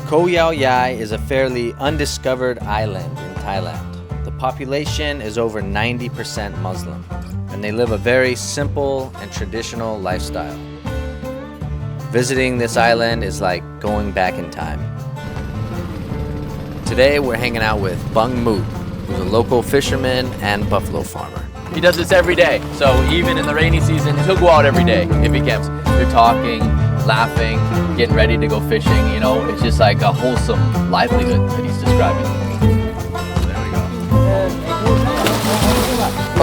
Koh Yao Yai is a fairly undiscovered island in Thailand. The population is over 90% Muslim, and they live a very simple and traditional lifestyle. Visiting this island is like going back in time. Today we're hanging out with Bung Moot, who's a local fisherman and buffalo farmer. He does this every day, so even in the rainy season, he'll go out every day if he can. They're talking, laughing, getting ready to go fishing, you know, it's just like a wholesome livelihood that he's describing. There we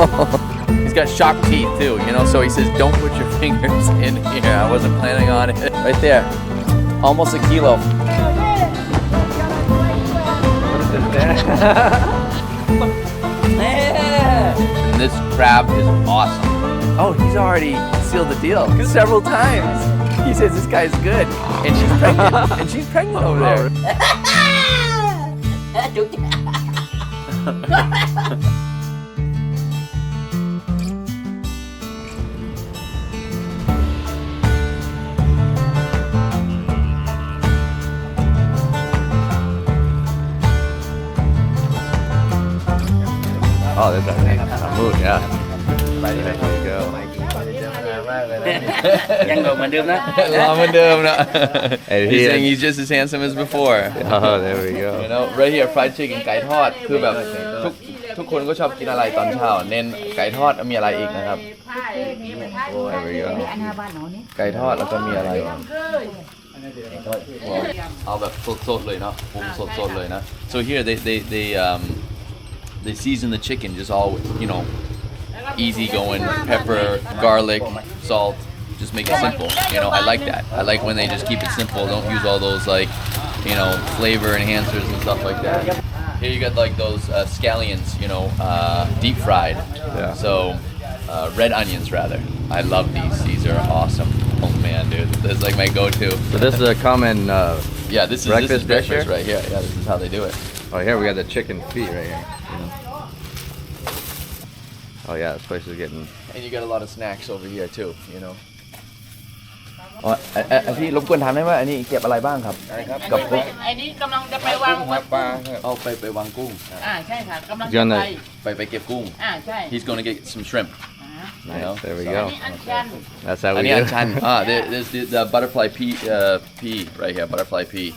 go. He's got sharp teeth too, you know, so he says, don't put your fingers in here. I wasn't planning on it. Right there, almost a kilo. And this crab is awesome. Oh, he's already sealed the deal several times. He says this guy's good, and she's pregnant. And she's pregnant over there. Oh, there's our name. Moot, yeah. There you go. ยังหลงเหมือนเดิมนะ He's saying he's just as handsome as before. Oh, there we go. You know, right here, fried chicken ไก่ทอดคือแบบทุกคนก็ชอบกินอะไรตอนเช้าเน้นไก่ทอดมีอะไรอีกนะครับ There we go. ไก่ทอดแล้วก็มีอะไรเอาแบบสดๆเลยเนาะปรุงสดๆเลยนะ So here they season the chicken just all with, you know, easy going pepper, garlic, salt, just make it simple. You know, I like that. I like when they just keep it simple, don't use all those like, you know, flavor enhancers and stuff like that. Here you got like those scallions, you know, deep fried. Yeah. So red onions rather. I love these. These are awesome. Oh man, dude, this is like my go-to. So this is a common yeah, this is breakfast dish here? right here. Yeah, this is how they do it. Oh, here we got the chicken feet right here. Oh yeah, this place is getting. And you got a lot of snacks over here too, you know. พี่รบกวนถามได้ว่าอันนี้เก็บอะไรบ้างครับกับพวก อันนี้กำลังจะไปวาง ปลา เอาไปวางกุ้ง ใช่ค่ะกำลัง You're จะ gonna ไปเก็บกุ้ง ใช่ He's going to get some shrimp. nice. There we อัน go. นี้อันชัน That's how อัน we นี้ do. อัญชัน there's the butterfly pea right here, butterfly pea.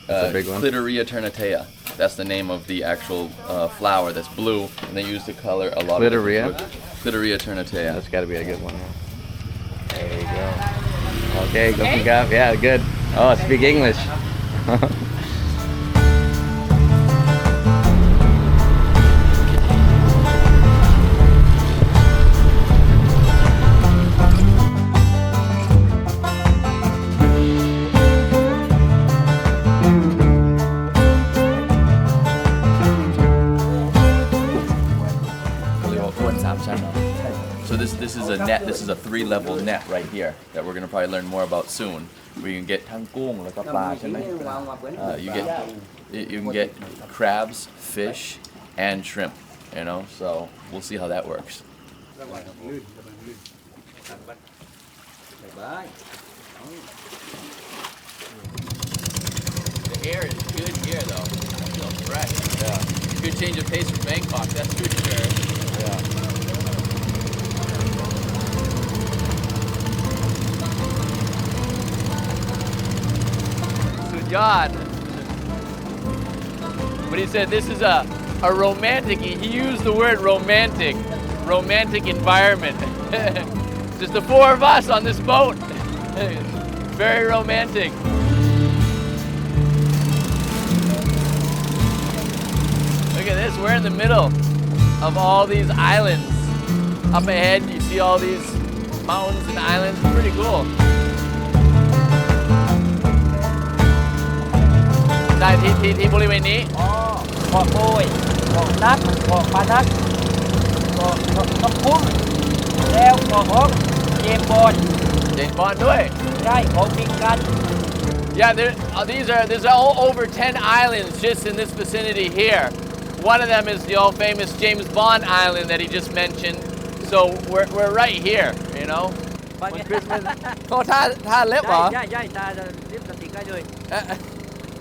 That's a big one. Clitoria ternatea. That's the name of the actual flower that's blue, and they use to color a lot Clitoria? of Clitoria ternatea. That's got to be a good one. There we go. Okay, go pick up. Yeah, good. Oh, speak English. So this is a net. This is a 3-level net right here that we're gonna probably learn more about soon. Where you can get ทั้งกุ้งแล้วก็ปลาใช่ไหม you can get crabs, fish, and shrimp. You know, so we'll see how that works. The air is good here though. I feel fresh. Yeah. Good change of pace from Bangkok. That's for sure. Yeah. God. But he said this is a romantic, he used the word romantic environment. Just the 4 of us on this boat. Very romantic. Look at this, we're in the middle of all these islands. Up ahead you see all these mountains and islands, it's pretty cool. ได้ที่บริเวณนี้ เกาะโอยเกาะนัดเกาะปานัดเกาะคุ้มแล้วเกาะของเจมบอลด้วย ใช่ของมิงกัน Yeah, there's all over 10 islands just in this vicinity here. One of them is the all famous James Bond Island that he just mentioned. So we're right here, you know. When Christmas. ท่าเล็บเหรอ ใช่ตาลิปสติกได้เลย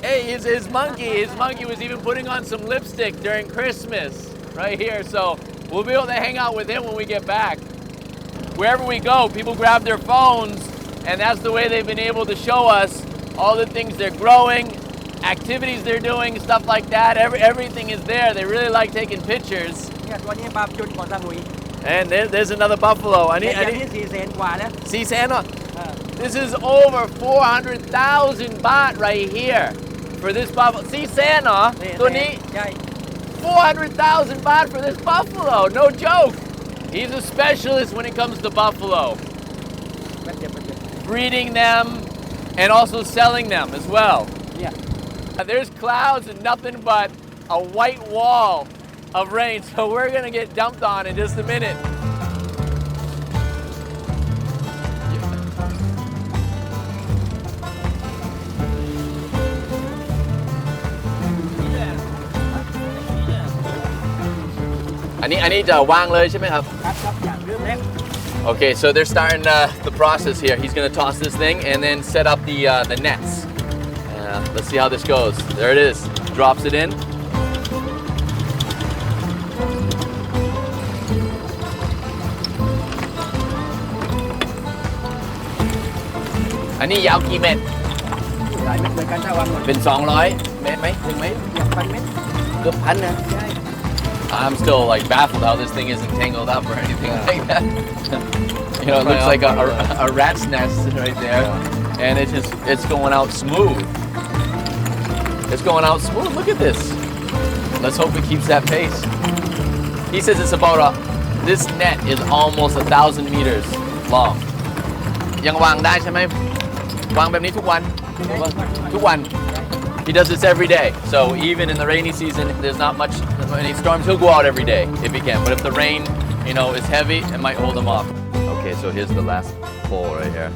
Hey, his monkey was even putting on some lipstick during Christmas right here. So we'll be able to hang out with him when we get back. Wherever we go, people grab their phones, and that's the way they've been able to show us all the things they're growing, activities they're doing, stuff like that. Everything is there. They really like taking pictures. เนี่ยตัวนี้ปลาจุดเกาะสมุย And there's another buffalo. อันนี้400,000 กว่านะ See, Santa? This is over 400,000 baht right here for this buffalo. See, Santa? ตัวนี้ ใช่ 400,000 baht for this buffalo. No joke. He's a specialist when it comes to buffalo. แป๊บเดียว Breeding them and also selling them as well. เนี่ย There's clouds and nothing but a white wall of rain. So we're going to get dumped on in just a minute. I need to วางเลยใช่ไหมครับ ครับอย่างเรื่องเล็ก Okay, so they're starting the process here. He's going to toss this thing and then set up the nets. Let's see how this goes. There it is. Drops it in. Anhนี้ยาวกี่เมตร หลายเม็ดเหมือนกันถ้าวางหมด เป็น200 เมตรไหมถึงไหม อย่างพันเม็ด เกือบพันนะ ใช่ I'm still like baffled how this thing isn't tangled up or anything like that. You know, it looks like a rat's nest right there, and it's going out smooth. It's going out smooth. Look at this. Let's hope it keeps that pace. He says it's about this net is almost 1,000 meters long. ยังวางได้ใช่ไหมวางแบบนี้ทุกวันทุกวัน He does this every day. So even in the rainy season, there's not much any storms. He'll go out every day if he can. But if the rain, is heavy, it might hold him off. Okay, so here's the last pole right here.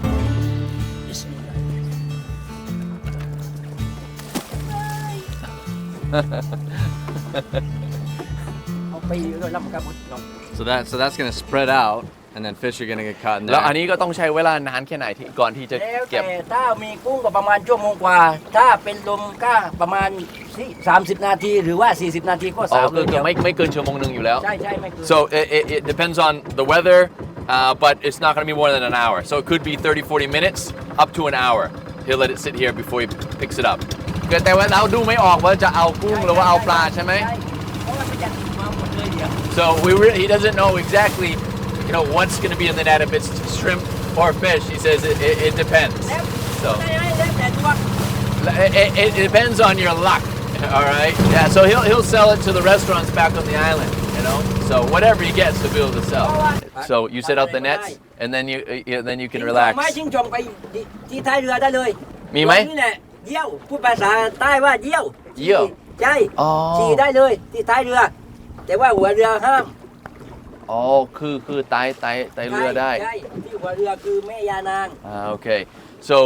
เอาไปด้วยแล้วมันก็ลง So that's gonna spread out, and then fish are gonna get caught in แล้วอัน there. นี้ก็ต้องใช้เวลานานแค่ไหนที่ก่อนที่จะ แล้ว เก็บ แต่ถ้ามีกุ้งก็ประมาณชั่วโมงกว่า ถ้าเป็นลมก็ประมาณ30 นาทีหรือว่า 40 นาทีก็ อ๋อ 3 คือไม่เกินชั่วโมงหนึ่งอยู่แล้ว ใช่ใช่ไม่เกิน So it depends on the weather, but it's not going to be more than an hour. So it could be 30-40 minutes up to an hour. He'll let it sit here before he picks it up. แต่ว่าเราดูไม่ออกว่าจะเอากุ้งหรือว่าเอาปลาใช่ไหม ใช่เพราะว่ามันจะมาหมดเลยเดี๋ยว So he doesn't know exactly, what's going to be in the net if it's shrimp or fish. He says it depends. แล้ว So แล้วแต่ตัว it depends on your luck. All right. Yeah. So he'll sell it to the restaurants back on the island. So whatever he gets, he'll be able to sell. So you set out the nets, and then you can relax. ไม่ชิงชมไปที่ท้ายเรือได้เลย มีไหม นี่แหละเยี่ยวพูดภาษาใต้ว่าเยี่ยว เยี่ยว ใช่ อ๋อ ขี่ได้เลยที่ท้ายเรือ แต่ว่าหัวเรือห้าม อ๋อคือไต่เรือได้ ใช่ที่หัวเรือคือแม่ยานาง Okay. So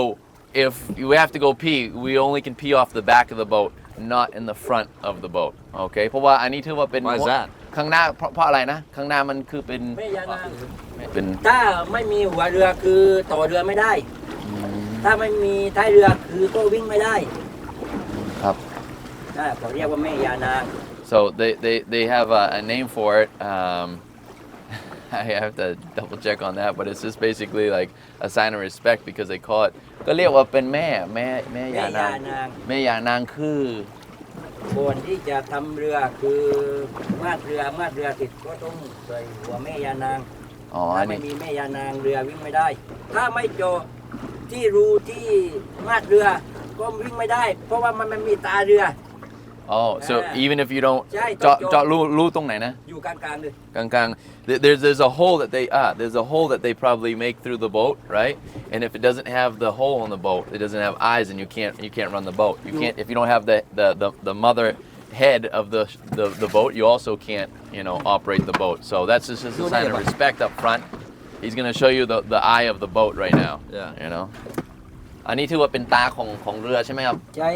if you have to go pee, we only can pee off the back of the boat, not in the front of the boat. Okay. เพราะว่าอันนี้ถือว่าเป็น Why is that? ข้างหน้าเพราะอะไรนะ ข้างหน้ามันคือเป็น แม่ยานาง เป็น ถ้าไม่มีหัวเรือคือต่อเรือไม่ได้ ถ้าไม่มีท้ายเรือคือก็วิ่งไม่ได้ ครับ นั่นเขาเรียกว่าแม่ยานาง So they have a name for it. I have to double check on that, but it's just basically like a sign of respect because they call it. ก็เรียกว่าเป็นแม่ยานางแม่ยานางคือ ก่อนที่จะทำเรือคือมาดเรือติดก็ต้องใส่หัวแม่ยานาง อ๋ออั ถ้าน ไม่ นี้ มีแม่ยานางเรือวิ่งไม่ได้ ถ้าไม่เจาะที่รูที่มาดเรือก็วิ่งไม่ได้ เพราะว่ามันมีตาเรือ Oh, so even if you don't ใช่ เจาะรูตรงไหนนะ อยู่กลางๆเลย กลางๆ there's a hole that they probably make through the boat, right? And if it doesn't have the hole in the boat, it doesn't have eyes, and you can't run the boat. You can't if you don't have the mother head of the boat, you also can't operate the boat. So that's just a sign of respect up front. He's gonna show you the eye of the boat right now. Yeah. อันนี้ถือว่าเป็นตาของเรือใช่ไหมครับ ใช่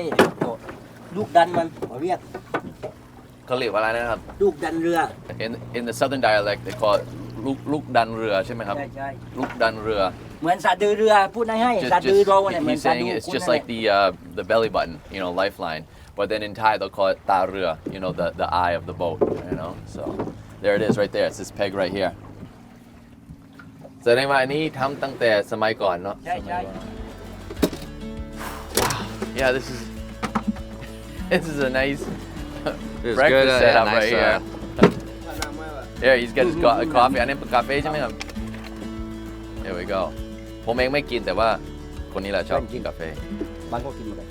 ลูกดันมันเขาเรียก เขาเรียกว่าอะไรนะครับ ลูกดันเรือ In the southern dialect they call it ลูกดันเรือใช่ไหมครับ ใช่ ลูกดันเรือ เหมือนสะดือเรือพูดให้สะดือเราเนี่ยเหมือน he's สะดื saying อ it's just like the belly button, you know, lifeline. But then in Thai they'll call it ta rua, you know, the eye of the boat, you know. So there it is right there. It's this peg right here. แสดงว่าอันนี้ทำตั้งแต่สมัยก่อนเนาะ ใช่ใช่ Yeah, this is a nice It's breakfast good, setup nice, right here. Yeah, he's got his coffee. อันนี้เป็นกาแฟใช่ไหมครับ There we go. ผมเองไม่กินแต่ว่าคนนี้แหละชอบกินกาแฟ บางก็กินหมดเลย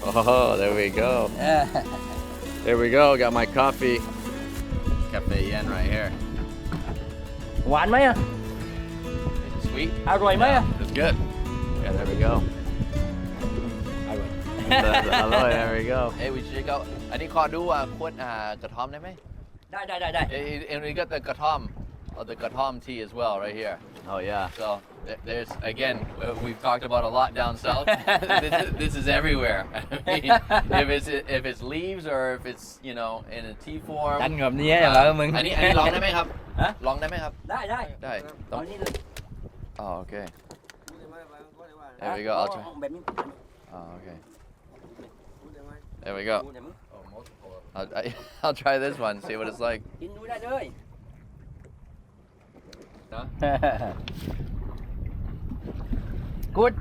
Oh, there we go. There we go. Got my coffee. Cafe Yen right here. หวานไหมอ่ะ Sweet. อร่อยไหมอ่ะ It's good. Yeah, there we go. อร่อย Hello, there we go. Hey, we should go. อันนี้ขอดูขวดกระท่อมได้ไหม ได้ And we got the กระท่อม, the กระท่อม tea as well right here. Oh, yeah. So there's again, we've talked about a lot down south. This is everywhere. I mean, if it's leaves or if it's, you know, in a tea form. จันกับนี้เหรอมึง อันนี้ลองได้ไหมครับลองได้ไหมครับ ได้ ได้ ตอนนี้เลย Oh, okay. There we go. I'll try. แบบนี้ Oh, okay. There we go. I'll try this one. See what it's like. กินดูได้เลย Good.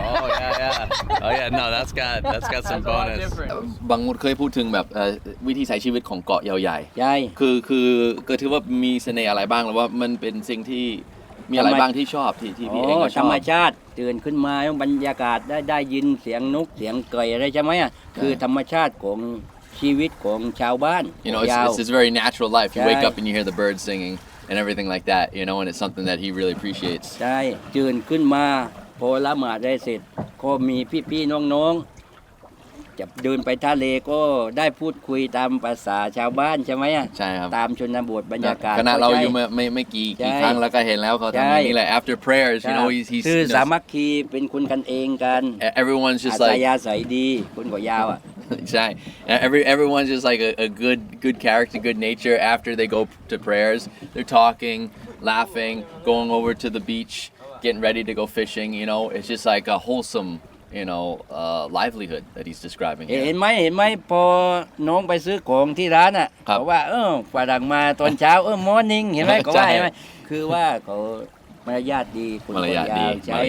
Oh, yeah. Oh, yeah. No, that's got some bonus. บางมุดเคยพูดถึงแบบวิธีใช้ชีวิตของเกาะยาวใหญ่ ใช่ คือก็ถือว่ามีเสน่ห์อะไรบ้างหรือว่ามันเป็นสิ่งที่มีอะไรบ้างที่ชอบที่พี่เองก็ช ธร อบ รมชาติตื่นขึ้นมาบรรยากาศได้ยินเสียงนกเสียงไก่อะไรใช่ไหมอ่ะคือธรรมชาติของชีวิตของชาวบ้าน You know, ยาว it's his very natural life. You wake Right. up and you hear the birds singing and everything like that, you know, and it's something that he really appreciates. ใช่ตื่นขึ้นมาพอละหมาดได้เสร็จก็มีพี่ๆน้องๆจะเดินไปทะเลก็ได้พูดคุยตามภาษาชาวบ้านใช่ไหมอ่ะ ใช่ครับ ตามชนบทบรรยากาศ ขณะเราอยู่ ใช่ ไม่กี่ ใช่ ครั้งแล้วก็เห็นแล้วเขาทำอย่างนี้แหละ after prayers you know he's คือ you สา know, มัคคีเป็นคนกันเองกัน everyone's อา just ศัย like ยาศัยดีคนเกาะยาวอ่ะ ใช่ everyone's just like a good character, good nature. After they go to prayers, they're talking, laughing, going over to the beach, getting ready to go fishing. You know, it's just like a wholesome, you know, livelihood that he's describing เห็ here. นไหมพอน้องไปซื้อของที่ร้านอ่ะ ครับ เขาว่าฝรั่งมาตอนเช้ามอร์นิ่งเห็นไหมเขาว่า ใช่ เห็นไหมคือว่าเขามารยาทดีคน มาร เกาะ ยาท ยา ดี วใช่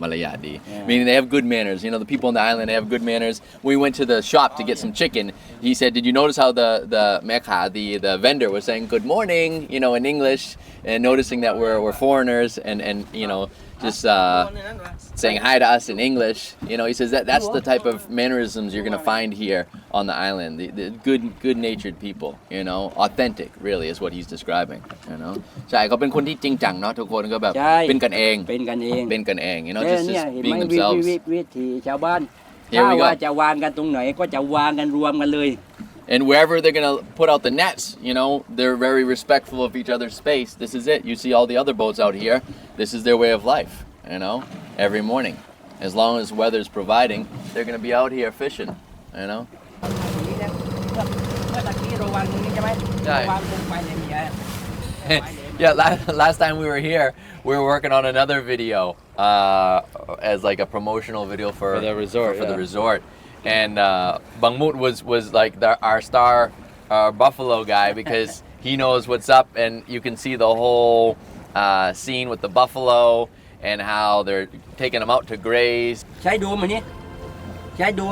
มารยาทดี Yeah. Meaning they have good manners. You know, the people on the island, they have good manners. When we went to the shop to get some chicken, he said, "Did you notice how the mekha, the vendor, was saying good morning, you know, in English, and noticing that we're foreigners, and you know, just saying hi to us in English. You know, he says that's the type of mannerisms you're gonna find here on the island. The good-natured people. You know, authentic, really, is what he's describing. You know, ใช่เขาเป็นคนที่จริงจังเนาะทุกคนก็แบบ ใช่ เป็นกันเอง เป็นกันเอง เป็นกันเอง you know เนี่ย just เนี่ยเห็นไหม being themselves วิถีชาวบ้าน Here ถ้า we go. ว่าจะวางกันตรงไหนก็จะวางกันรวมกันเลย and wherever they're gonna put out the nets, you know, they're very respectful of each other's space. This is it. You see all the other boats out here. This is their way of life. You know, every morning, as long as weather's providing, they're gonna be out here fishing. You know. เมื่อตะกี้เราวางตรงนี้ใช่ไหม ใช่ วางตรงไปเนี่ยมีอะไร Yeah, last time we were here, we were working on another video as like a promotional video for the resort, For the yeah. resort, and Bung Moot was like our star buffalo guy because he knows what's up, and you can see the whole scene with the buffalo and how they're taking them out to graze. ใช้ดูมันนี่ใช้ดู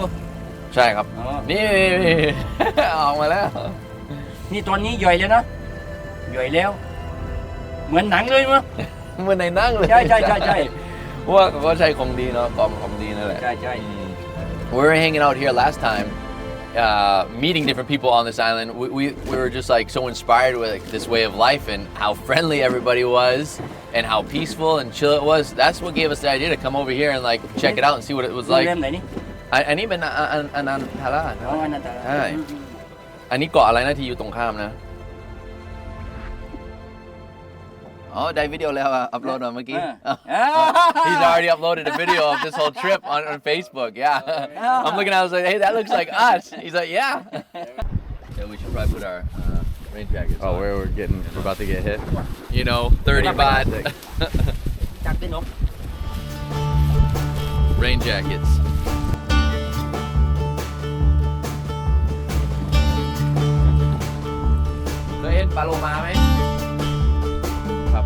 ใช่ครับ อ๋อ นี่ ออกมาแล้ว นี่ตอนนี้ย่อยแล้วนะย่อยแล้ว เหมือนหนังเลยมั้ง เหมือนในหนั่งเลย ใช่ เพราะว่าเขาก็ใช้ของดีเนาะของดีนั่นแหละ ใช่ We were hanging out here last time, meeting different people on this island. We were just like so inspired with like, this way of life and how friendly everybody was and how peaceful and chill it was. That's what gave us the idea to come over here and like check it out and see what it was เล่ like. มไหนนี่ อันนี้เป็นอันนันทารา อ๋ออันนั้นแต่ละ ใช่อันนี้เกาะอะไรนะที่อยู่ตรงข้ามนะอ๋อได้วิดีโอแล้วอัพโหลดมาเมื่อกี้ He's already uploaded a video of this whole trip on Facebook. Yeah. I'm looking at it, I was like, hey, that looks like us. He's like, yeah. Yeah, we should probably put our Rain jackets. Oh, we're about to get hit. You know, 30 baht. จักได้นก Rain jackets. เคยเห็นปลาโลมาไหม ครับ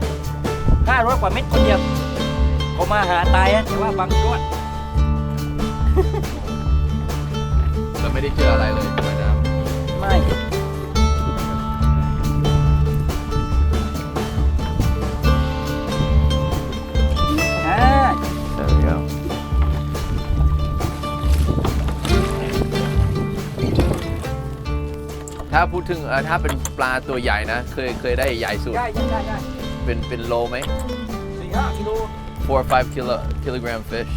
500 กว่าเม็ดคนเดียวเขามาหาตายนะแต่ว่าบางรอด เราไม่ได้เจออะไรเลยใช่ไหมน้ ไม่ There we go. ถ้าพูดถึงถ้าเป็นปลาตัวใหญ่นะ เคยได้ใหญ่สุด ได้ เป็นโลไหม 4-5 กิโล 4 or 5 kilogram fish.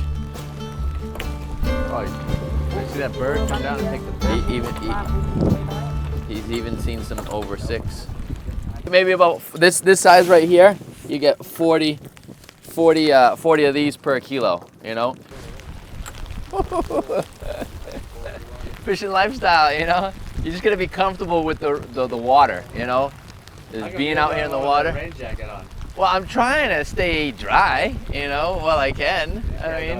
Oh, you see that bird come down and take the fish? He's even seen some over 6. Maybe about this size right here, you get 40 of these per kilo, you know? Fishing lifestyle, you know? You're just gonna be comfortable with the water, you know? Just being out here in the water. Rain jacket on. Well, I'm trying to stay dry, you know, while I can. I mean,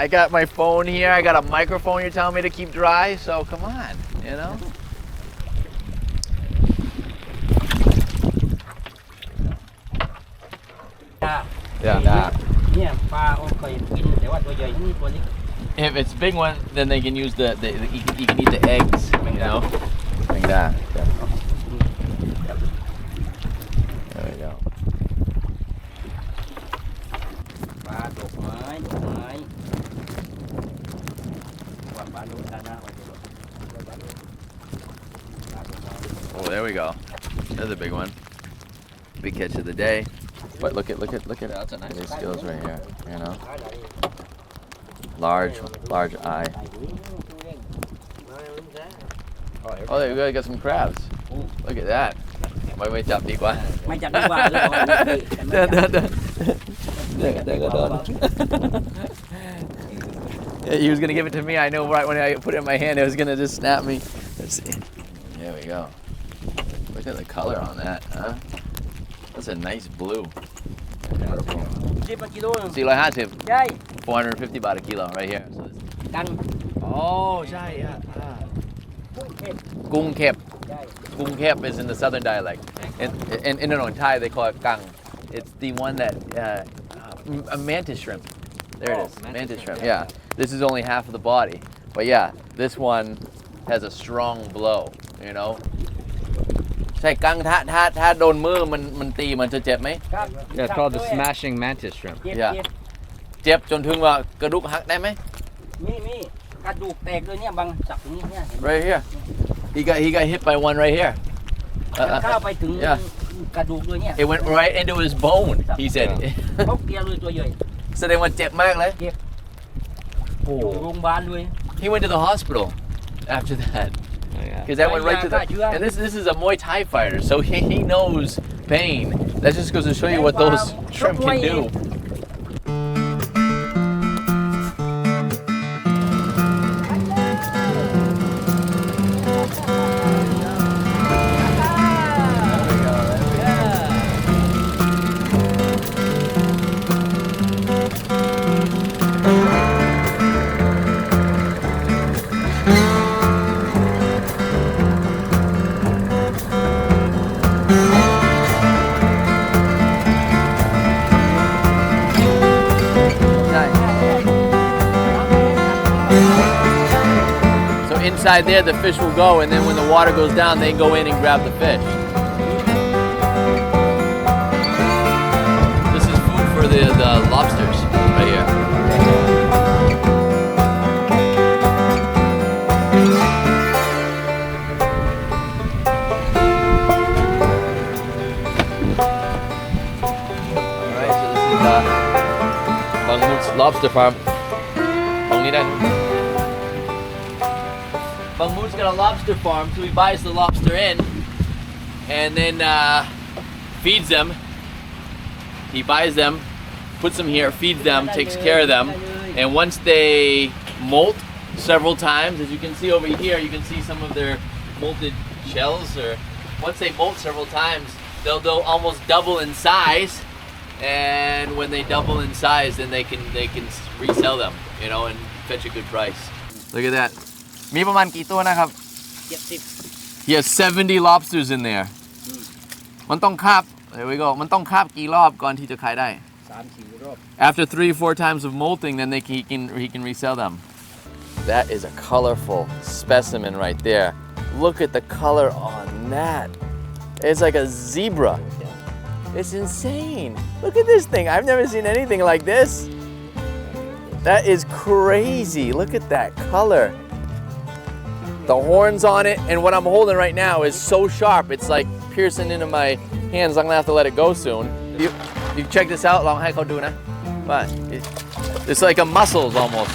I got my phone here, I got a microphone you're telling me to keep dry, so come on, you know? Yeah. เนี่ยปลาเขาเคยกินแต่ว่าตัวใหญ่นี่ตัวเล็ก If it's a big one, then they can use you can eat the eggs, you know? Like that. There we go. ปลาดอกไม้ว่าปลาโดนตาหน้า Oh, there we go. There's a big one. Big catch of the day. But look at That's a nice these skills right here, you know? Large eye. Oh, there we go. Got some crabs. Look at that.ไม่จับดีกว่า ไม่จับดีกว่าเลย He was gonna give it to me. I know right when I put it in my hand, it was gonna just snap me. Let's see. There we go. Look at the color on that, huh? That's a nice blue. 10 กิโลนึง 450, ใช่ 450 baht a kilo right here. So ดัง oh, ใช่ กุ้งเผ็ด Kung Kep. ใช่ Kung Kep is in the southern dialect. In Thai they call it Kang. It's the one that a mantis shrimp. There it is, mantis shrimp. Yeah, this is only half of the body, but yeah, this one has a strong blow. You know. ใช่กังถ้าโดนมือมันตีมันจะเจ็บไหม ครับ Yeah, it's called the smashing mantis shrimp. เจ็บ Yeah. เจ็บ เจ็บจนถึงว่ากระดูกหักได้ไหม มีกระดูกแตกเลยเนี่ยบางจับตรงนี้เนี่ย Right here. He got hit by one right here. เข้าไปถึง Yeah. กระดูกเลยเนี่ย It went right into his bone. He said. เขาเกลียเลยตัวใหญ่ แสดงว่าเจ็บมากเลย อยู่โรงพยาบาลเลย He went to the hospital after that. Oh, yeah. Because that went right to the. And this is a Muay Thai fighter, so he knows pain. That just goes to show you what those shrimp can do. Inside there, the fish will go, and then when the water goes down, they go in and grab the fish. This is food for the lobsters right here. All right, so this is Bung Moot's Lobster Farm. Bung Moot's got a lobster farm, so he buys the lobster in and then feeds them. He buys them, puts them here, feeds them, takes care of them, and once they molt several times, as you can see over here, you can see some of their molted shells or once they molt several times, they'll almost double in size. And when they double in size, then they can resell them, you know, and fetch a good price. Look at that. มีประมาณกี่ตัวนะครับ 70 He has 70 lobsters in there. มันต้องคาบ There we go. มันต้องคาบกี่รอบก่อนที่จะขายได้ 3-4 รอบ After 3-4 times of molting, then he can resell them. That is a colorful specimen right there. Look at the color on that. It's like a zebra. It's insane. Look at this thing. I've never seen anything like this. That is crazy. Look at that color. The horns on it, and what I'm holding right now is so sharp. It's like piercing into my hands. I'm gonna have to let it go soon. You check this out. Long how do na? But it's like a mussels almost.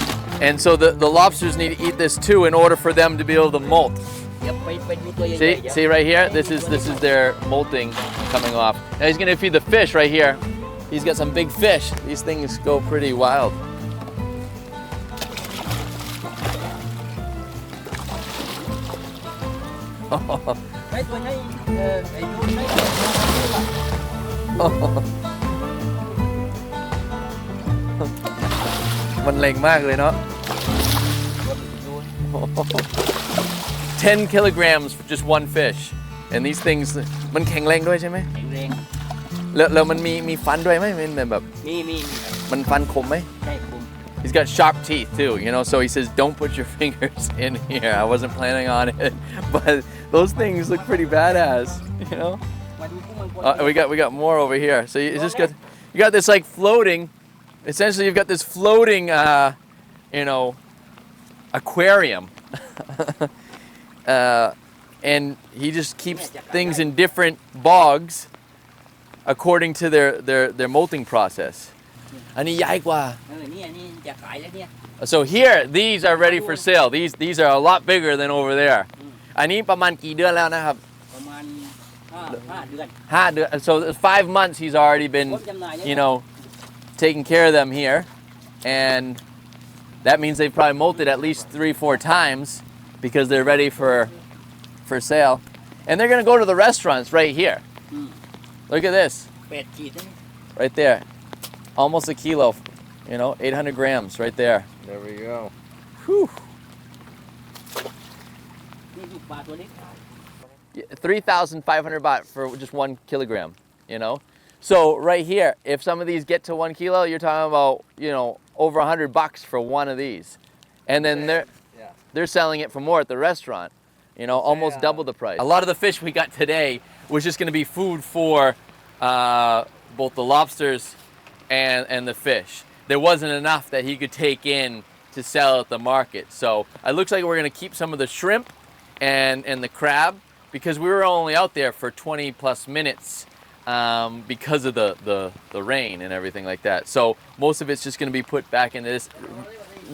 And so the lobsters need to eat this too in order for them to be able to molt. See right here? This is their molting coming off. Now he's gonna feed the fish right here. He's got some big fish. These things go pretty wild.มันเล็งมากเลยเนาะ 10 kilograms for just one fish. And these things มันแข็งแรงด้วยใช่ไหม แข็งแรง แล้วมันมีฟันด้วยไหมมันแบบ มี มันฟันคมไหม ใช่คุม He's got sharp teeth too, you know, so he says don't put your fingers in here. I wasn't planning on it, but those things look pretty badass, you know. มาดูพวกมัน We got more over here. So you got this like floating. Essentially, you've got this floating, you know, aquarium, and he just keeps things in different bogs according to their molting process. อันนี้ใหญ่กว่า นี่จะขายแล้วเนี่ย So here, these are ready for sale. These are a lot bigger than over there. อันนี้ประมาณกี่เดือนแล้วนะครับ ประมาณ5 เดือน 5 เดือน So 5 months he's already been, you know, taking care of them here, and that means they've probably molted at least 3-4 times because they're ready for sale. And they're gonna go to the restaurants right here. Look at this, 8 ขีดนะ right there. Almost a kilo, you know, 800 grams right there. There we go. Whew. นี่ลูกปลาตัวเล็ก 3,500 baht for just 1 kilogram, you know? So right here, if some of these get to 1 kilo, you're talking about, you know, over $100 for one of these. And then they're selling it for more at the restaurant, you know, almost double the price. A lot of the fish we got today was just gonna be food for both the lobsters and the fish. There wasn't enough that he could take in to sell at the market. So it looks like we're gonna keep some of the shrimp and the crab because we were only out there for 20 plus minutes because of the rain and everything like that. So most of it's just gonna be put back into this,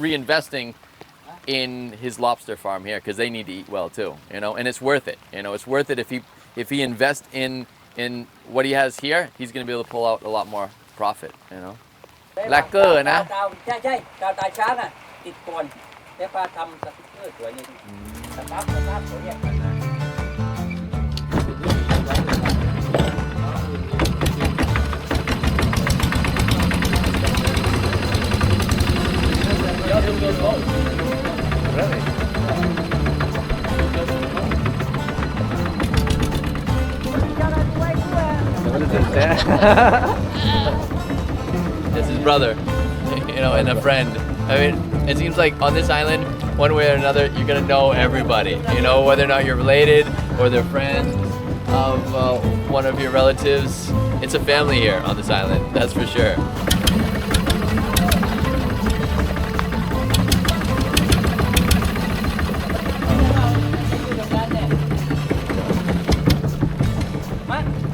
reinvesting in his lobster farm here because they need to eat well too, you know, and it's worth it. You know, it's worth it if he invests in what he has here, he's gonna be able to pull out a lot more profit, you know. Lacquer นะ ใช่ดาวตายช้างอ่ะติดก่อนแล้วปลาทำสติ๊กเกอร์สวยเลยสตาร์ทเขาเรียกกันนะ Really? What is this? This is brother, you know, and a friend. I mean, it seems like on this island, one way or another, you're gonna know everybody. You know, whether or not you're related or they're friends of one of your relatives. It's a family here on this island, that's for sure.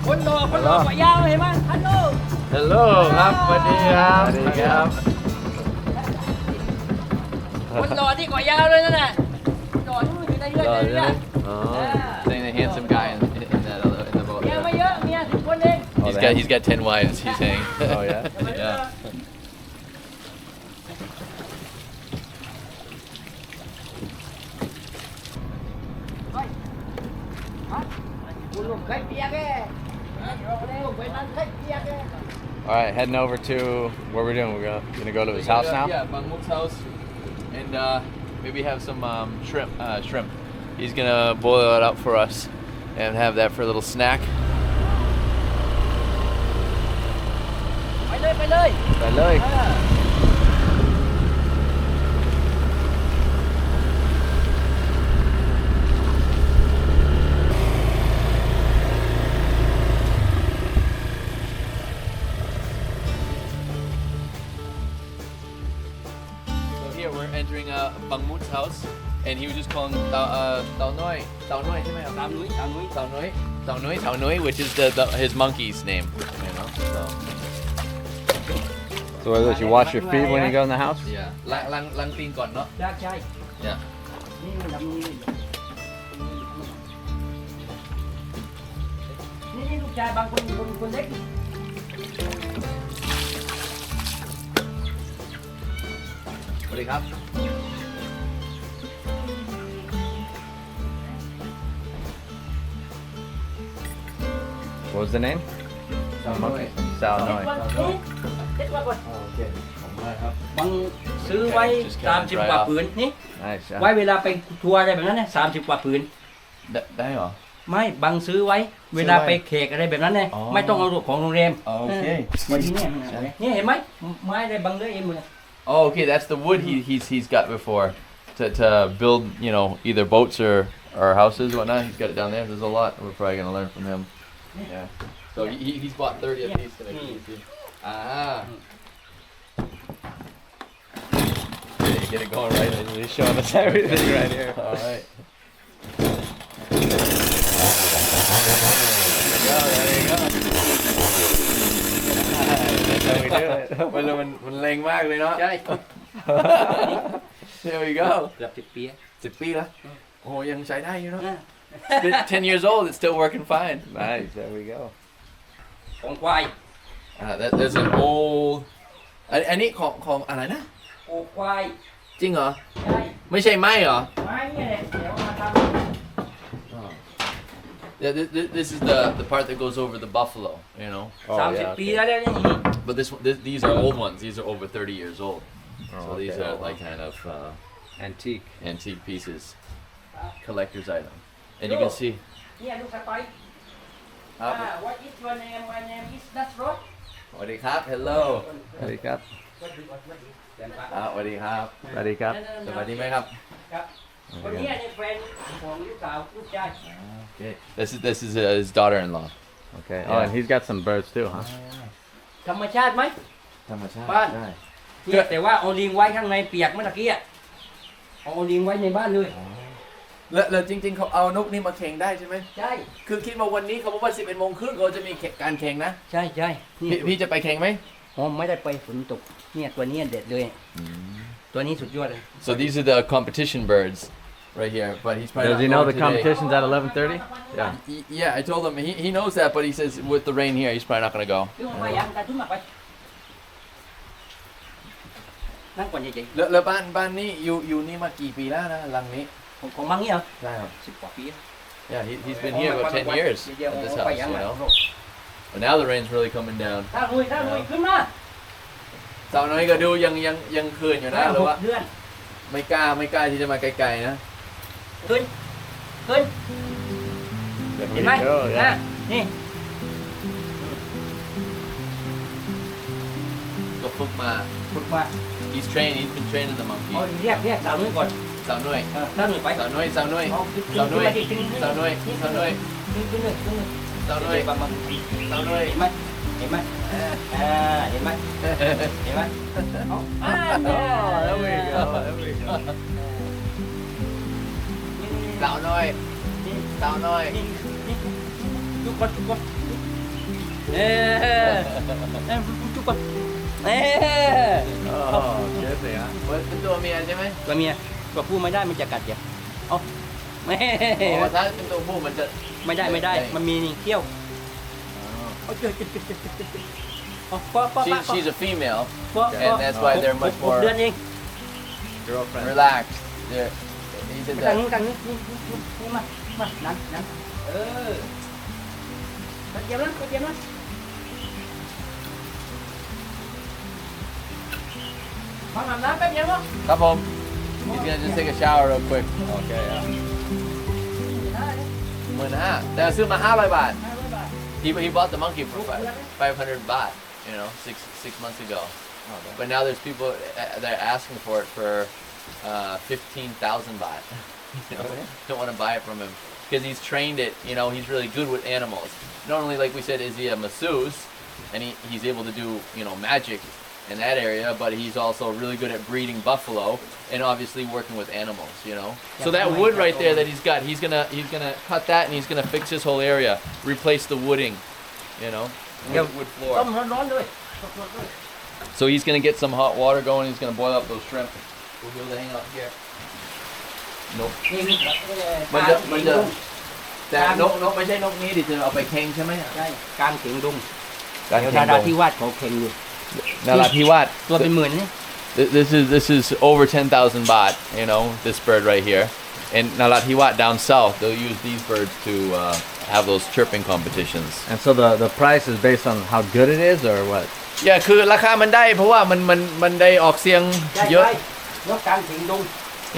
คนหล่อกว่ายาวเห็นไหมฮัลโหล Hello ครับสวัสดีครับ สวัสดีครับ คนหล่อที่กว่ายาวเลยนั่นน่ะหล่อที่มันอยู่ในเรื่องนี้ Saying the handsome guy in the boat. เมียไม่เยอะเมีย10 คนเอง He's got 10 wives. He's saying. Oh yeah. Yeah. คุณโล All right, heading over to where we're doing. We're gonna go to his house now. Yeah, Bung Moot's house, and maybe have some shrimp. Shrimp. He's gonna boil it up for us, and have that for a little snack. ไปเลย ไปเลย So here we're entering Bung Moot's house, and he was just calling Tao Noi,ใช่ไหมครับ ตามนุ้ย Tao Noi, which is his monkey's name, you know. So what is it? You wash your feet when you go in the house? Yeah, ล้างตีนก่อนเนาะ ใช่ Yeah. นี่มันทำนี่ลูกชายบางคนเล็ก สวัสดีครับ What was the name? Tao Noi. Sao Noi. เด็ดว่าก่อน โอเคผมมาครับ บางซื้อไว้30 กว่าผืนนี่ Nice. ไว้เวลาไปทัวร์อะไรแบบนั้นเนี่ย30 กว่าผืน ได้เหรอ ไม่บางซื้อไว้เวลาไปเขกอะไรแบบนั้นเนี่ย อ๋อ ไม่ต้องเอาของโรงแรม โอเค วันนี้เนี่ยนี่เห็นไหมไม้อะไรบางเรื่องเองหมดเลย Oh, okay, that's the wood he's got before to build, you know, either boats or houses or whatnot. He's got it down there. There's a lot we're probably gonna learn from him. Yeah. So he's bought 30 of these to make it easy. Ah. Yeah, get it going right. He's showing us everything right here. All right. There you go. That's how we do it. มันแรงมากเลยเนาะ ใช่ There we go. เกือบ10 ปี 10 ปีแล้วโอ้ยังใช้ได้อยู่เนาะ It's been 10 years old. It's still working fine. Nice. There we go. ของควาย There's an old อันนี้ของอะไรนะ โอ้ควาย จริงเหรอ ใช่ ไม่ใช่ไม้เหรอ ไม้เนี่ยแหละเดี๋ยวมาท Yeah, this is the part that goes over the buffalo, you know. Oh, ำ yeah, 30 ปี okay. แล้วเนี่ย But these are old ones. These are over 30 years old. Oh, So these okay. are like kind of Antique. antique pieces, collector's item. And you can see. เนี่ยลูกสะใภ้ What is your name? My name is Nasrod. สวัสดีครับ Hello. สวัสดีครับ สวัสดีครับ สวัสดีครับ สวัสดีไหมครับ ครับคนนี้เนี่ยแฟนของลูกสาวลูกชาย Okay. This is his daughter-in-law. Okay. Yeah. Oh, and he's got some birds too, huh? ธรรมชาติไหม ธรรมชาติ บ้าน ได้ เนี่ยแต่ว่าเอาลิงไว้ข้างในเปียกเมื่อกี้อ่ะเอาลิงไว้ในบ้านเลย แล้วจริงๆเขาเอานกนี่มาแข่งได้ใช่ไหม ใช่ คือคิดว่าวันนี้เขาบอกว่า 11 โมงครึ่งเขาจะมีการแข่งนะ ใช่ใช่นี่ พี่จะไปแข่งไหม อ๋อไม่ได้ไปฝนตกเนี่ยตัวนี้เด็ดเลย ตัวนี้สุดยอดเลย So these are the competition birds right here, but he's probably Does he not know going the today. competition's at 11:30? Yeah. Yeah, I told him he knows that, but he says with the rain here, he's probably not going to go. ขึ้นมายังการขึ้นมาไปนั่งก่อนใหญ่ แล้วบ้านนี้อยู่นี่มากี่ปีแล้วนะหลังนี้ ๆของมังนี่เหรอ ใช่ครับ 10 กว่าปี Yeah, he's been here about 10 years at this house, you know. But now the rain's really coming down. ถ้าลุยขึ้นมา สาวน้อยก็ดูยังคืนอยู่นะหรือว่า 6 เดือน ไม่กล้าที่จะมาไกลๆนะ ขึ้น There เห็ we นไหม go. นะ Yeah. นี่ ก็ฝึกมา ฝึกมา he's been training the monkey เอาเรียกสาวนุ้ยก่อน สาวน้อย สาวนุ้ยไป สาวน้อย เอาขึ้น สาวน้อย ขึ้นมาดิขึ้น สาวน้อย ขึ้นเลยขึ้นเลย สาวน้อย บาง สาวน้อย เห็นไหมเห็นไหมเห็นไหมเห็นไหมเอา Oh, there we go. There we go. สาวน้อยสาวน้อย จุกก่อนจุกก่อนจุกก่อน Oh, good thing, huh? เป็นตัวเมียใช่ไหม ตัวเมียตัวผู้ไม่ได้มันจะกัดเดี๋ยวเอาไม่ อ๋อถ้าเป็นตัวผู้มันจะ ไม่ได้มันมีเขี้ยวเอาจุดป้า she's a female and that's why they're much 6 เดือน more เอง Girlfriend. relaxed. He said กัน that. นี่มานั่นเออ เก็บแล้วเก็บแล้ว มาอาบน้ำแป๊บเดียวมั้ง Come home. He's gonna just take a shower real quick. Okay, yeah. 15,000 แต่ซื้อมา500 baht. He bought the monkey for 500 baht, you know, six months ago. But now there's people that are asking for it for 15,000 baht. You know, don't want to buy it from him because he's trained it. You know, he's really good with animals. Not only, like we said, is he a masseuse, and he's able to do, you know, magic in that area, but he's also really good at breeding buffalo and obviously working with animals, you know. So that wood right there that he's got, he's gonna cut that and he's gonna fix this whole area, replace the wooding, you know, wood ต้ม floor. ร้อนๆด้วย So he's gonna get some hot water going. He's gonna boil up those shrimp. We'll be able to hang out here. Nope. นี่มี มันจะแต่นกไม่ใช่นกนี้ดิจะเอาไปเค็งใช่ไหม ใช่การเข่งดุง การ เดี๋ยว เค็ง ดา ด ราง ที่วาดเขาเข่งอยู่ นาราธิวาส ตัวเป็นหมื่นนี่ This is over 10,000 baht, you know, this bird right here. And Narathiwat down south, they'll use these birds to have those chirping competitions. And so the price is based on how good it is or what? Yeah, คือราคามันได้เพราะว่ามันได้ออกเสียง ใช่ เยอะ นกการเข่งดุง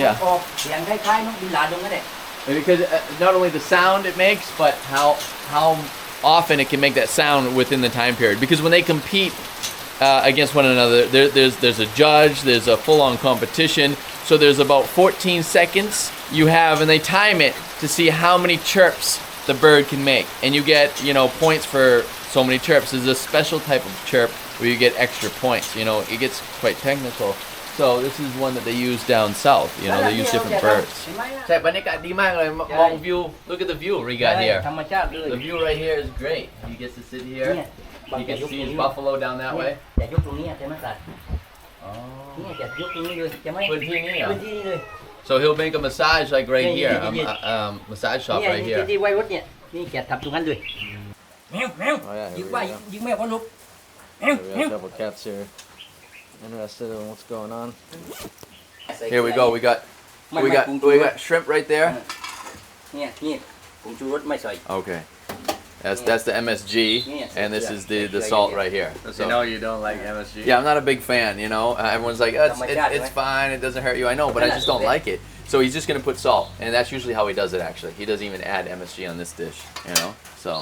Yeah. ออกเสียงคล้ายๆนกบินลาดงนั่นแหละ Because not only the sound it makes, but how often it can make that sound within the time period. Because when they compete against one another, there's a judge, there's a full-on competition. So there's about 14 seconds you have, and they time it to see how many chirps the bird can make, and you get, you know, points for so many chirps. There's a special type of chirp where you get extra points. You know, it gets quite technical. So this is one that they use down south. You know, they use different birds. ใช่บรรยากาศดีมากเลยมอง view. Look at the view we got here. ธรรมชาติเลย The view right here is great. He gets to sit here. You can see his buffalo down that way. อย่ายกตรงนี้ใช่ไหมสัตว์นี่อย่ายกตรงนี้เลยใช่ไหม พื้นที่นี่เหรอ พื้นที่นี่เลย So he'll make a massage like right here. Massage shop เนี่ย right here. ที่ไว้รถเนี่ยนี่แกทำตรงนั้นเลยแมว Oh yeah, ยิ here ง we ว่า go. ยิงแมวก็ลุกแมว We got a couple cats here. Interested in what's going on. Here we go. We got shrimp right there. เนี่ยนี่ผมชูรสไม่ใส่ Okay. That's the MSG, and this is the salt right here. So you know you don't like MSG. Yeah, I'm not a big fan. You know, everyone's like, oh, it's fine. It doesn't hurt you. I know, but I just don't like it. So he's just gonna put salt, and that's usually how he does it. Actually, he doesn't even add MSG on this dish. You know, so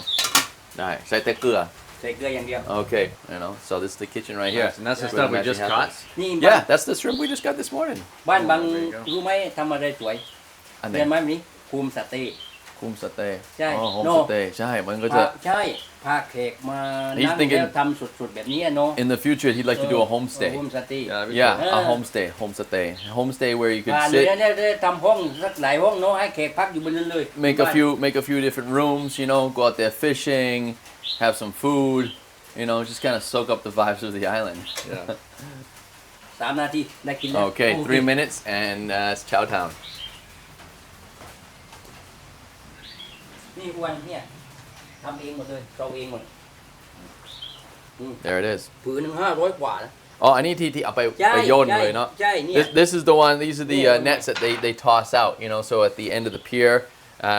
nice. ใส่แต่เกลือ ใส่เกลืออย่างเดียว Okay, you know, so this is the kitchen right here. Nice, and that's the Where stuff we magic just caught. happens. นี่ Yeah, that's the shrimp we just got this morning. บ้านบาง There you go. รู้ไหมทำอะไรสวย อันไหน เรียนไหมนี้ภูมิสเต๊ะ คุมสเตย์ ใช่ อ๋อโฮม โน่ สเตย์ใช่ มันก็จะ ใช่พาแขกมานั่ง thinking- แล้วทำสุดๆแบบนี้อะเนาะ In the future, he'd like to do a homestay. ภูมิสเต๊ะ Yeah, that'd be Yeah, cool. a homestay. Homestay where you could เดี๋ยว sit, เนี่ยทำห้องสักหลายห้องเนาะให้แขกพักอยู่บนนั้นเลย make a few different rooms. You know, go out there fishing, have some food. You know, just kind of soak up the vibes of the island. Yeah. 3 นาทีได้กินแล้ว Okay, 3 minutes and it's Chow Town. นี่อ้วนเนี่ยทำเองหมดเลยเราเองหมด There it is. ผืนหนึ่ง500 กว่านะ Oh, อันนี้ที่เอาไป ใช่ โยนเลยเนาะ ใช่เนี่ย This is the one. These are the Yeah. nets that they toss out. You know, so at the end of the pier,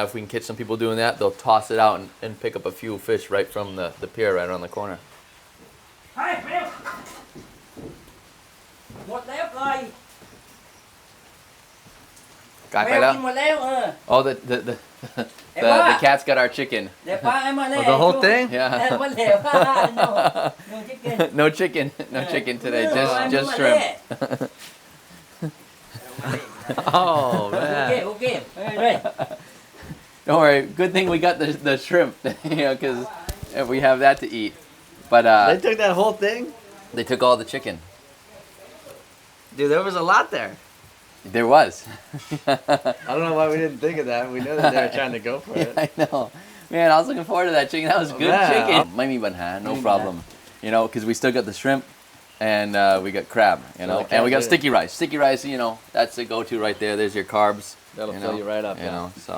if we can catch some people doing that, they'll toss it out and pick up a few fish right from the pier right around the corner. หมดแล้วไก่ กลาย แม ไป ว แล้ว กินหมดแล้วOh, the cats got our chicken. เดี๋ยวป้าให้มาแล้ว Oh, the whole thing? เดี๋ยว Yeah. มาแล้วป้าโน่ชิคเก้น No chicken today. I'm Just not shrimp. Oh โอเค man. โอเคเฮ้ย Don't worry. Good thing we got the shrimp. You know, because if we have that to eat. But They took that whole thing? they took all the chicken. Dude, there was a lot there. There was. I don't know why we didn't think of that. We knew that they were trying to go for it. Yeah, I know. Man, I was looking forward to that chicken. That was good Yeah. chicken. May mi banha, no problem. You know, because we still got the shrimp and we got crab, you know, Like and we got crab, sticky rice. Sticky rice, you know, that's the go-to right there. There's your carbs. That'll you fill know, you right up. You yeah. know, so.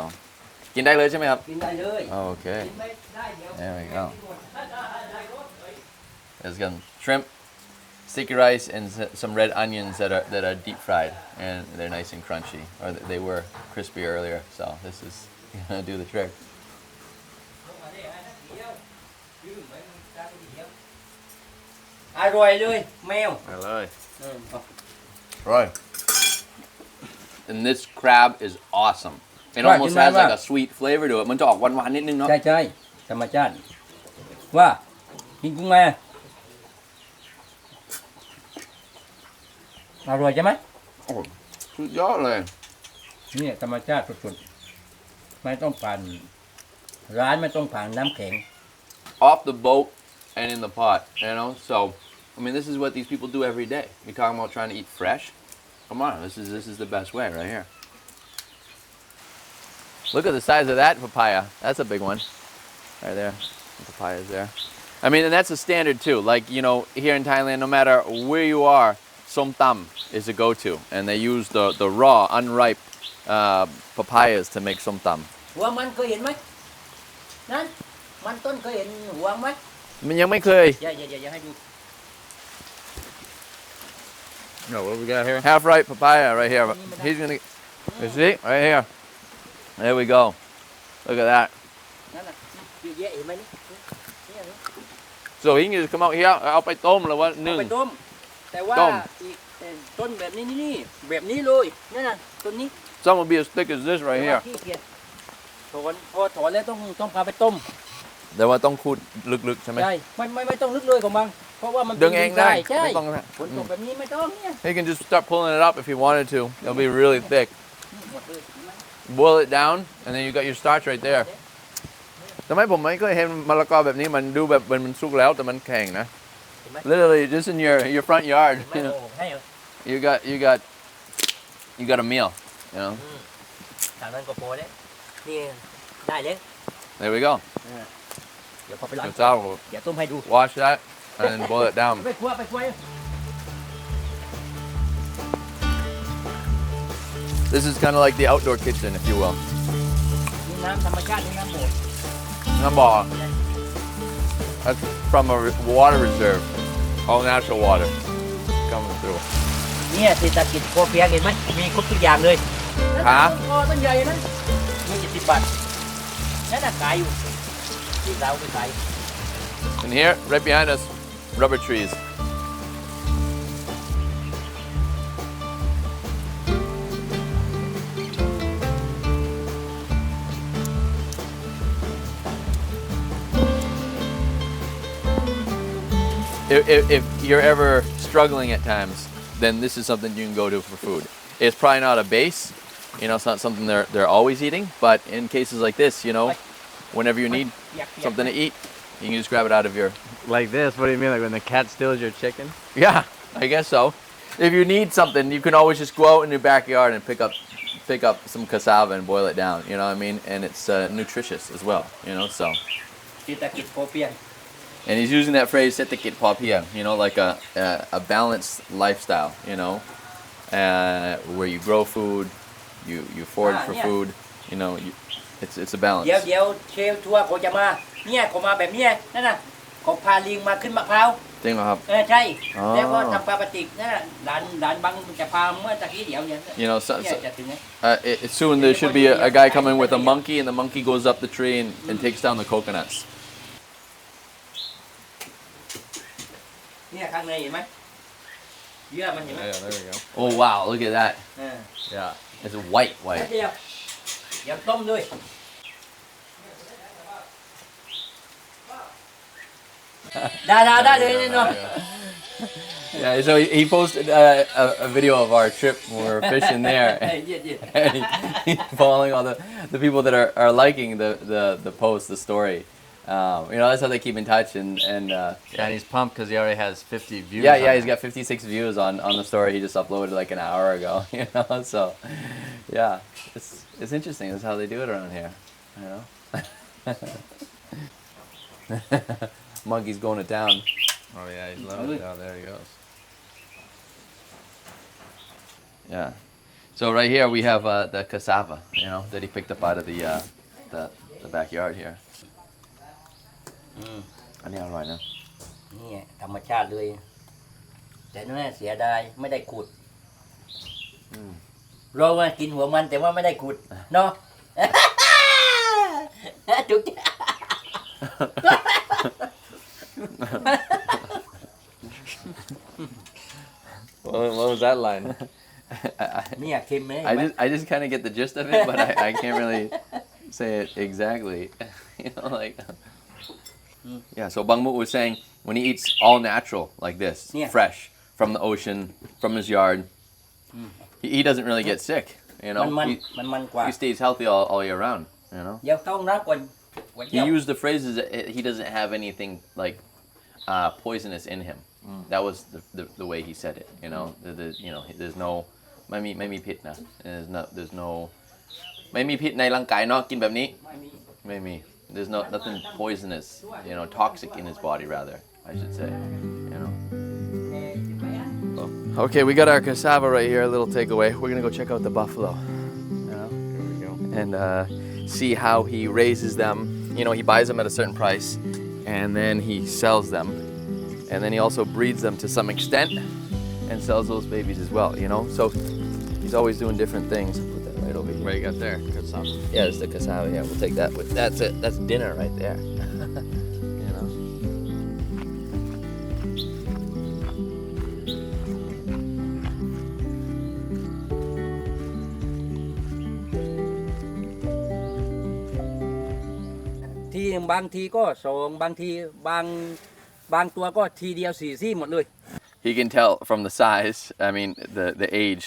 กินได้เลยใช่ไหมครับ กินได้เลย Okay. กินไม่ได้เดี๋ยว There we go. There's some shrimp, sticky rice, and some red onions that are deep fried, and they're nice and crunchy, or they were crispy earlier. So this is gonna do the trick. อร่อยเลยแมว Right. Right. And this crab is awesome. It Right, almost you know has like what? a sweet flavor to it. มันจะออกหวานๆนิดนึงเนาะ ใช่ธรรมชาติว่ากินกุ้งมาอร่อยใช่ไหม สุดยอดเลย เนี่ยธรรมชาติสุดๆไม่ต้องผ่านร้านไม่ต้องผ่านน้ำแข็ง Off the boat and in the pot, you know? So, I mean, this is what these people do every day. You're talking about trying to eat fresh? Come on, this is the best way right here. Look at the size of that papaya. That's a big one. Right there. The papaya's there. I mean, and that's a standard too. Like, you know, here in Thailand, no matter where you are, som tam is a go-to. And they use the raw, unripe papayas to make som tam. หัวมันเคยเห็นไหมนั่นมันต้นเคยเห็นหัวไหม มันยังไม่เคย อย่าให้ดู No, what do we got here? Half ripe papaya right here. He's gonna, you see? Right here. There we go. Look at that. นั่นน่ะเยอะแยะเห็นไหมนี่เนี่ยนี่ So he can just come out here, เอาไปต้มหรือว่า เอา นึ่ง ไปต้มแต่ว่า ต้ม อีกต้นแบบนี้นี่แบบนี้เลยนั่นน่ะต้นนี้ Some will be as thick as this right แต่ here. ว่าขี้เกียจถอนพอถอนแล้วต้องพาไปต้ม แต่ว่าต้องขูดลึกๆใช่ไหม ใช่ไม่ต้องลึกเลยของมันเพราะว่ามัน ดึงเองได้ ใช่ ไม่ต้อง ฝนตกแบบนี้ไม่ต้องเนี่ย He can just start pulling it up if he wanted to. It'll be really thick. หมดเลยเห็นไหม Boil it down, and then you got your starch right there. ทำไมผมไม่เคยเห็นมะละกอแบบนี้มันดูแบบมันสุกแล้วแต่มันแข็งนะ เห็นไหม Literally just in your front yard. เห็นไหมโอ้ให้เหรอ You got a meal. You know. ทางนั้นก็พอแล้วนี่ได้เลย There we go. เดี๋ยวพอไปล้าง It's out. เดี๋ยวต้มให้ดู Wash that and then boil it down. ไปครัว This is kind of like the outdoor kitchen, if you will. มีน้ำธรรมชาติมีน้ำโบสถ์ Namba. That's from a water reserve. All natural water coming through. เนี่ยเศรษฐกิจพอเพียงเห็นไหมมีครบทุกอย่างเลย ฮะ ต้นใหญ่นะมี70 บาทนั่นน่ะขายอยู่ที่เราไปขาย And here, right behind us, rubber trees. If you're ever struggling at times, then this is something you can go to for food. It's probably not a base, you know, it's not something they're always eating, but in cases like this, you know, whenever you need something to eat, you can just grab it out of your. Like this? What do you mean? Like when the cat steals your chicken? Yeah, I guess so. If you need something, you can always just go out in your backyard and pick up some cassava and boil it down. You know what I mean? And it's nutritious as well. You know, so. เศรษฐกิจพอเพียง And he's using that phrase "setakit papia," you know, like a balanced lifestyle. You know, where you grow food, you forage for yeah. food. You know, it's a balance. เดี๋ยวเชฟทัวร์เขาจะมาเนี่ยเขามาแบบเนี้ยนั่นน่ะเขาพาลิงมาขึ้นมะพร้าว จริงเหรอครับ ใช่ อ๋อ แล้วก็ทำปลาปฏิกนั่นน่ะร้านบังจะพาเมื่อตะกี้เดี๋ยวเนี่ย You know, เนี่ยจะถึงเนี่ย soon there should be a guy coming with a monkey, and the monkey goes up the tree and takes down the coconuts. เนี่ยข้างในเห็นไหมเยื่อมันเห็นไหม Yeah, there we go. Oh wow, look at that. เออ Yeah. It's white. เดี๋ยวต้มด้วย ได้เลยแน่นอน Yeah, so he posted a video of our trip when we were fishing there, and he's following all the people that are liking the post, the story. You know, that's how they keep in touch, and Yeah, and he's pumped because he already has 50 views. yeah, on he's it. got 56 views on the story he just uploaded like an hour ago. You know, so yeah, it's interesting. That's how they do it around here. You know, monkey's going to town. Oh yeah, he's loving it. Oh, there he goes. Yeah. So right here we have the cassava, you know, that he picked up out of the backyard here. อันนี้อร่อยนะ นี่ธรรมชาติเลย แต่นั่นเสียดายไม่ได้ขุดเรามากินหัวมันแต่ว่าไม่ได้ขุดเนาะ จุก What was that line? เนี่ยเค็มไหม I just kind of get the gist of it, but I can't really say it exactly. You know, like yeah. So Bung Moot was saying when he eats all natural like this, fresh from the ocean, from his yard, he doesn't really get sick. You know, มันกว่า he stays healthy all year round. You know. เดี๋ยวต้องรับก่อน He used the phrases that he doesn't have anything like poisonous in him. That was the way he said it. You know, you know, there's no ไม่มีพิษนะ there's no ไม่มีพิษในร่างกายเนาะกินแบบนี้ไม่มี there's nothing poisonous, you know, toxic in his body rather, I should say, you know. Okay, we got our cassava right here, a little takeaway. We're gonna go check out the buffalo, you know, and see how he raises them. You know, he buys them at a certain price, and then he sells them, and then he also breeds them to some extent, and sells those babies as well. You know, so he's always doing different things. Put that right over here. What you got there? Cassava. Yeah, it's the cassava. Yeah, we'll take that with. That's it. That's dinner right there. You know. ทีหนึ่งบางทีก็สองบางทีบางตัวก็ทีเดียว4 ซี่หมดเลย He can tell from the size, I mean the age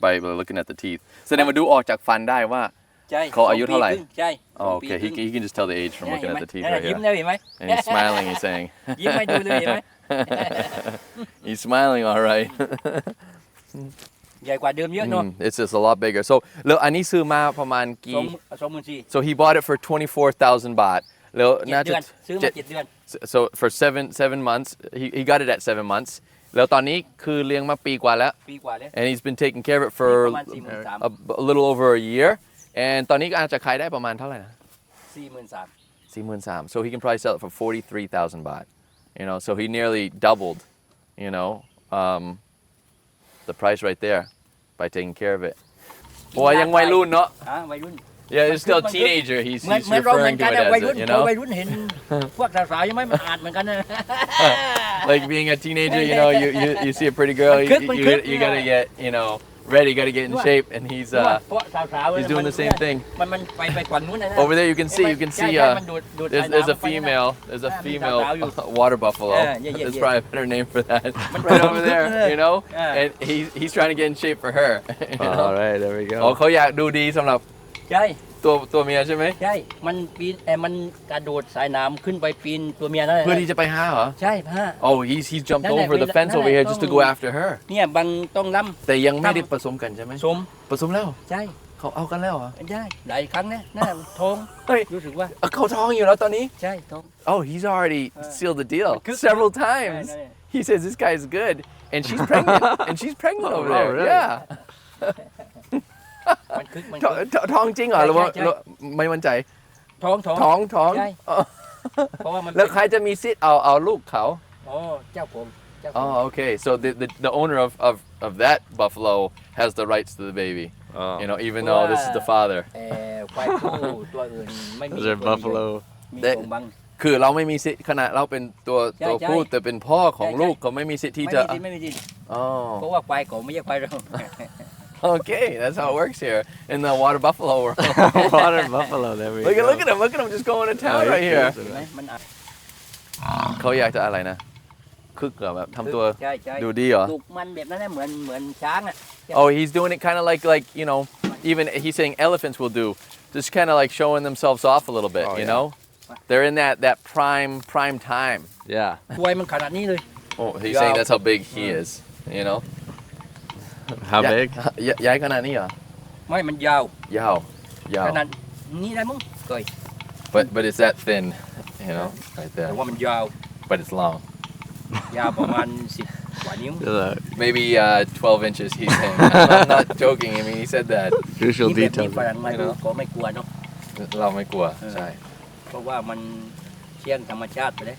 by looking at the teeth. แสดงว่าดูออกจากฟันได้ว่า ใช่ เขาอายุเท่าไหร่ ใช่ Oh, okay, he can just tell the age from looking at the teeth right ยิ้ม here. ได้เห็นไหม And he's smiling, he's saying. ยิ้มให้ดูเลยเห็นไหม He's smiling, all right. ใหญ่กว่าเดิมเยอะเนาะ It's just a lot bigger. So, แล้วอันนี้ซื้อมาประมาณกี่ 24,000 So he bought it for 24,000 baht. แล้วน่า 7 เดื จะ อนซื้อมา7 เดือน So for seven months, he got it at 7 months. แล้วตอนนี้คือเลี้ยงมาปีกว่าแล้ว ปีกว่าแล้ว And he's been taking care of it for ประมาณ 43,000 a little over a year. And ตอนนี้ก็อาจจะขายได้ประมาณเท่าไหร่นะ 43,000 So he can probably sell it for 43,000 baht. You know, so he nearly doubled, you know, the price right there by taking care of it. โอ้ยยังวัยรุ่นเนาะ วัยรุ่น Yeah, he's still a teenager. He's เหมือนเราเหมือน referring กั to น it วัย as รุ่น it, you พอ know. วัยรุ่นเห็นพวกสาวๆยังไม่มันอาจเหมือนกันนะ Like being a teenager, you know, you see a pretty girl, you gotta get, you know, ready, you gotta get in shape, and he's เพราะสาวๆ he's doing the same thing. มันไปฝั่งนู้นนะ Over there, you can see there's a female water buffalo. There's probably a better name for that. Right over there, you know, and he's trying to get in shape for her. You know? All right, there we อ๋อ go. เขาอยากดูดีสำหรับ ใช่ ตัวเมียใช่ไหม ใช่มันปีนมันกระโดดสายน้ำขึ้นไปปีนตัวเมียนั่นแหละ เพื่อที่จะไปหาเหรอ ใช่ผ้า Oh, he's jumped over the fence over here just to go after her. เนี่ยบางต้องล้ แต่ยังไม่ได้ผสมกันใช่ไหม ำสม ผสมแล้ว ใช่ เขาเอากันแล้วเหรอ ใช่หลายครั้งนะน่าท้อง เฮ้ย รู้สึกว่า เขาท้องอยู่แล้วตอนนี้ ใช่ท้อง Oh, he's already sealed the deal several times. He says this guy's good, and she's pregnant, over there. really? Yeah. มันคึกมันคึก ท้องจริงเหรอหรือว่า ใช่ ไม่มั่นใจ ท้อง ท้อง ใช่เพราะว่ามัน แล้วใครจะมีสิทธิ์เอาลูกเขา อ๋อเจ้าผม Oh, okay. So the owner of that buffalo has the rights to the baby. Oh. You know, even though this is the father. ควายผู้ตัวอื่นไม่มี Those are buffalo. มีของบาง คือเราไม่มีสิทธิ์ขนาดเราเป็นตัว ใช่ ผู้แต่เป็นพ่อของ ใช่ ลูกเขาไม่มีสิทธิ์ที่ ไม่ จะ มีสิทธิ์ไม่มีสิทธิ์ Oh. เพราะว่าควายเขาไม่ใช่ควายเรา Okay, that's how it works here in the water buffalo world. Water buffalo, there we go. Look at him just going to town Oh, right he's here. cute. เห็นไหมมันอัด เขาอยากจะอะไรนะคึกเหรอแบบทำตัว ใช่ใช่ ดูดีเหรอ ลูกมันแบบนั้นนะเหมือนช้างอ่ะ Oh, he's doing it kind of like you know, even he's saying elephants will do, just kind of like showing themselves off a little bit, Oh, you yeah. know. They're in that prime time. Yeah. ควายมันขนาดนี้เลย Oh, he's saying that's how big he is, you know. How big? ใหญ่ขนาดนี้เหรอ ไม่มันยาว ยาว ขนาดนี้ได้มั้งเคย But it's that thin, you know, right แต่ there. ว่ามันยาว But it's long. ยาวประมาณ10 กว่านิ้ว Maybe 12 inches. He's saying. I'm not joking. I mean, he said that. Crucial นี่แบบนี้ details. ฝรั่งมาดูก็ไม่กลัวเนาะ เราไม่กลัวใช่ เพราะว่ามันเชี่ยงธรรมชาติไปเลย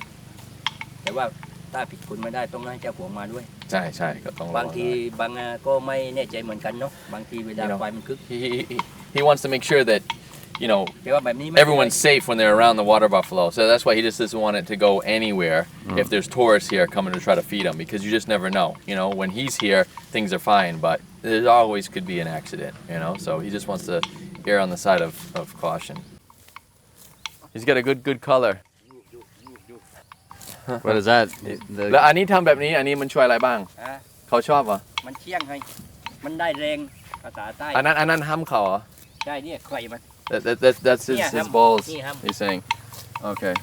แต่ว่าถ้าผิดคุณไม่ได้ต้องให้เจ้าของมาด้วย ใช่ก็ต้อง บางทีบางก็ไม่แน่ใจเหมือนกันเนาะบางทีเวลาควายมันคึก he wants to make sure that you know, แต่ว่าแบบนี้ไม่ everyone's safe when they're around the water buffalo. So that's why he just doesn't want it to go anywhere if there's tourists here coming to try to feed him, because you just never know. You know, when he's here, things are fine, but there always could be an accident, you know? So he just wants to err on the side of caution. He's got a good color. What is that? แล้วอันนี้ทำแบบนี้อันนี้มันช่วยอะไรบ้าง อ่ะ เขาชอบเหรอ มันเชี่ยงให้มันได้แรงภาษาใต้ อันนั้นห้ามเขาเหรอ ใช่เนี่ยไข่มัน That's his, Yeah, his ham. balls. Yeah, ham. He's saying. Okay.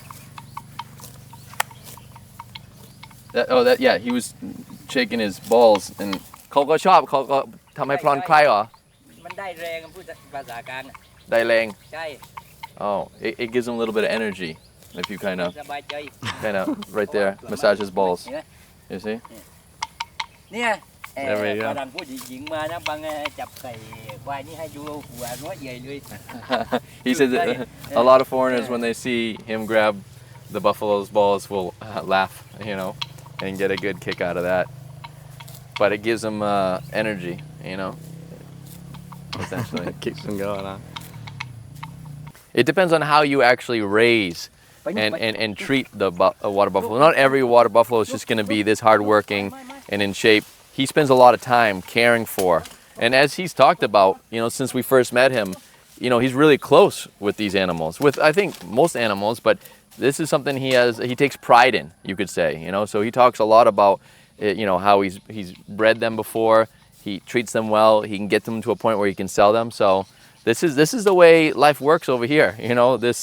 That yeah. He was shaking his balls, and เขาก็ชอบเขาก็ทำให้พลอนคลายเหรอ มันได้แรงพูดภาษากลางอะ ได้แรง ใช่ Oh, it gives him a little bit of energy if you kind สบายใจ of right there massage his balls. เห็นไหม You see? เนี่ย There we go. ฝรั่งผู้หญิงมานะบางจับไก่ควายนี่ให้ดูหัวน้อยใหญ่เลย He said that a lot of foreigners, when they see him grab the buffalo's balls, will laugh, you know, and get a good kick out of that. But it gives them energy, you know, essentially. Keeps them going, huh? It depends on how you actually raise and treat the water buffalo. Not every water buffalo is just going to be this hardworking and in shape. He spends a lot of time caring for. And as he's talked about, you know, since we first met him, you know, he's really close with these animals, with I think most animals, but this is something he takes pride in, you could say, you know. So he talks a lot about, you know, how he's bred them before, he treats them well, he can get them to a point where he can sell them. So this is the way life works over here, you know, this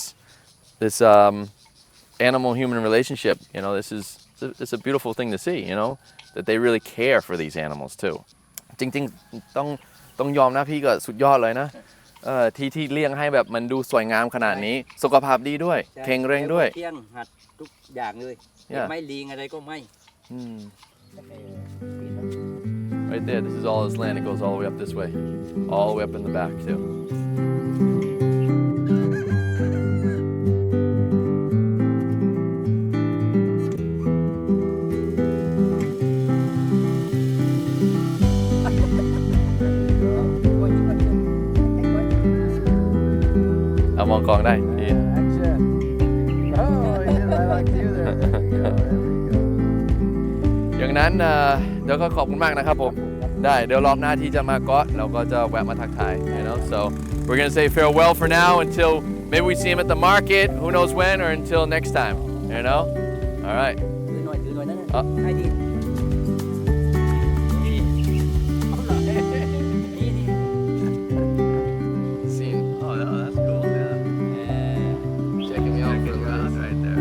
animal-human relationship, you know, it's a beautiful thing to see, you know, that they really care for these animals too. จริงๆต้องยอมนะพี่ก็สุดยอดเลยนะที่เลี้ยงให้แบบมันดูสวยงามขนาดนี้สุขภาพดีด้วยแข็งแรงด้วย เที่ยงหัดทุกอย่างเลย Yeah. ไม่ลิงอะไรก็ไม่ Right there, this is all his land. It goes all the way up this way, all the way up in the back too. I'm on Kong Day. Yeah. อย่างนั้นเดี๋ยวก็ขอบคุณมากนะครับผมได้เดี๋ยวรอบหน้าที่จะมาเกาะเราก็จะแวะมาทักทาย you know so we're gonna say farewell for now until maybe we see him at the market who knows when or until next time you know all right ถือหน่อยนั่น อ๋อ ให้ดีนี่ Seen. Oh, that's cool. Yeah. Checking me out for the last right there.